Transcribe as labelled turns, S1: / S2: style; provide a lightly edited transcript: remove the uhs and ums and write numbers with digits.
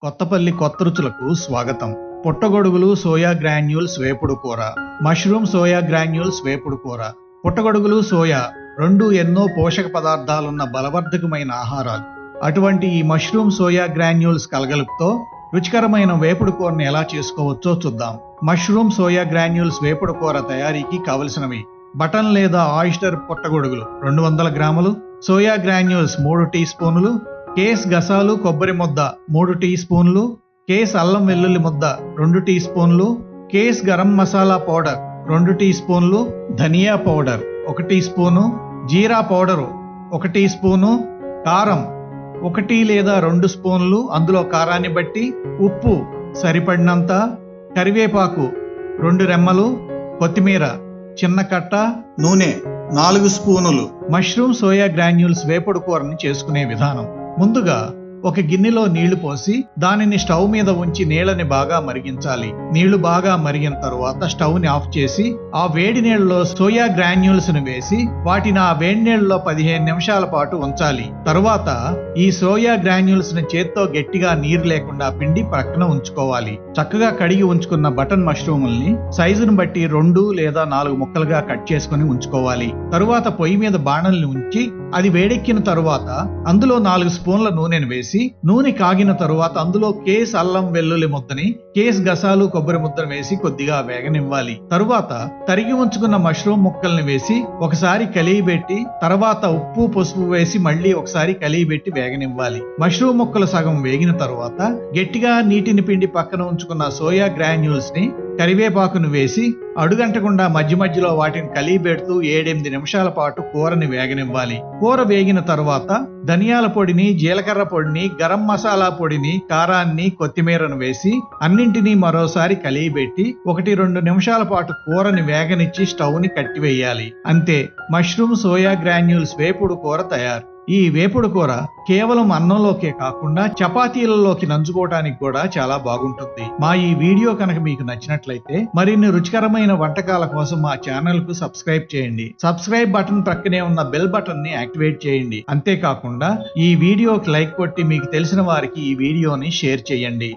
S1: కొత్తపల్లి కొత్త రుచులకు స్వాగతం. పుట్టగొడుగులు సోయా గ్రాన్యూల్స్ వేపుడు కూర, మష్రూమ్ సోయా గ్రాన్యూల్స్ వేపుడు కూర. పుట్టగొడుగులు సోయా రెండు ఎన్నో పోషక పదార్థాలున్న బలవర్ధకమైన ఆహారాలు. అటువంటి ఈ మష్రూమ్ సోయా గ్రాన్యూల్స్ కలగలుపుతో రుచికరమైన వేపుడు కూరని ఎలా చేసుకోవచ్చో చూద్దాం. మష్రూమ్ సోయా గ్రాన్యూల్స్ వేపుడు కూర తయారీకి కావలసినవి: బటన్ లేదా ఆయిస్టర్ పుట్టగొడుగులు 200 గ్రాములు, సోయా గ్రాన్యూల్స్ 3 టీ స్పూన్లు, కేస్ గసాలు కొబ్బరి ముద్ద 3 టీ స్పూన్లు, కేస్ అల్లం వెల్లుల్లి ముద్ద 2 టీ స్పూన్లు, కేస్ గరం మసాలా పౌడర్ 2 టీ స్పూన్లు, ధనియా పౌడర్ 1 టీ స్పూను, జీరా పౌడరు 1 టీ స్పూను, కారం 1 లేదా 2 స్పూన్లు అందులో కారాన్ని బట్టి, ఉప్పు సరిపడినంత, కరివేపాకు 2 రెమ్మలు, కొత్తిమీర చిన్న కట్ట, నూనె 4 స్పూనులు. మష్రూమ్ సోయా గ్రాన్యూల్స్ వేపుడు కూరని చేసుకునే విధానం: ముందుగా ఒక గిన్నెలో నీళ్లు పోసి దానిని స్టవ్ మీద ఉంచి నీళ్ళని బాగా మరిగించాలి. నీళ్లు బాగా మరిగిన తరువాత స్టవ్ ని ఆఫ్ చేసి ఆ వేడి నీళ్ళలో సోయా గ్రాన్యూల్స్ ను వేసి వాటిని ఆ వేడి నీళ్ళలో 15 నిమిషాల పాటు ఉంచాలి. తరువాత ఈ సోయా గ్రాన్యూల్స్ ని చేత్తో గట్టిగా నీరు లేకుండా పిండి పక్కన ఉంచుకోవాలి. చక్కగా కడిగి ఉంచుకున్న బటన్ మష్రూముల్ని సైజును బట్టి 2 లేదా 4 ముక్కలుగా కట్ చేసుకుని ఉంచుకోవాలి. తరువాత పొయ్యి మీద బాణల్ని ఉంచి అది వేడెక్కిన తరువాత అందులో 4 స్పూన్ల నూనెను వేసి నూనె కాగిన తరువాత అందులో కేస్ అల్లం వెల్లుల్లి ముద్దని, కేస్ గసాలు కొబ్బరి ముద్దను వేసి కొద్దిగా వేగనివ్వాలి. తరువాత తరిగి ఉంచుకున్న మష్రూమ్ ముక్కల్ని వేసి ఒకసారి కలియబెట్టి తర్వాత ఉప్పు పసుపు వేసి మళ్ళీ ఒకసారి కలియబెట్టి వేగనివ్వాలి. మష్రూమ్ ముక్కలు సగం వేగిన తరువాత గట్టిగా నీటిని పిండి పక్కన ఉంచుకున్న సోయా గ్రాన్యూల్స్ ని, కరివేపాకును వేసి అడుగంటకుండా మధ్య మధ్యలో వాటిని కలియబెడుతూ 7-8 నిమిషాల పాటు కూరని వేగనివ్వాలి. కూర వేగిన తరువాత ధనియాల పొడిని, జీలకర్ర పొడిని, గరం మసాలా పొడిని, కారాన్ని, కొత్తిమీరను వేసి అన్నింటినీ మరోసారి కలియబెట్టి 1-2 నిమిషాల పాటు కూరని వేగనిచ్చి స్టవ్ ని కట్టివేయాలి. అంతే, మష్రూమ్ సోయా గ్రాన్యూల్స్ వేపుడు కూర తయారు. ఈ వేపుడు కూర కేవలం అన్నంలోకే కాకుండా చపాతీలలోకి నంచుకోవడానికి కూడా చాలా బాగుంటుంది. మా ఈ వీడియో కనుక మీకు నచ్చినట్లయితే మరిన్ని రుచికరమైన వంటకాల కోసం మా ఛానల్ కు సబ్స్క్రైబ్ చేయండి. సబ్స్క్రైబ్ బటన్ ప్రక్కనే ఉన్న బెల్ బటన్ ని యాక్టివేట్ చేయండి. అంతేకాకుండా ఈ వీడియోకి లైక్ కొట్టి మీకు తెలిసిన వారికి ఈ వీడియోని షేర్ చేయండి.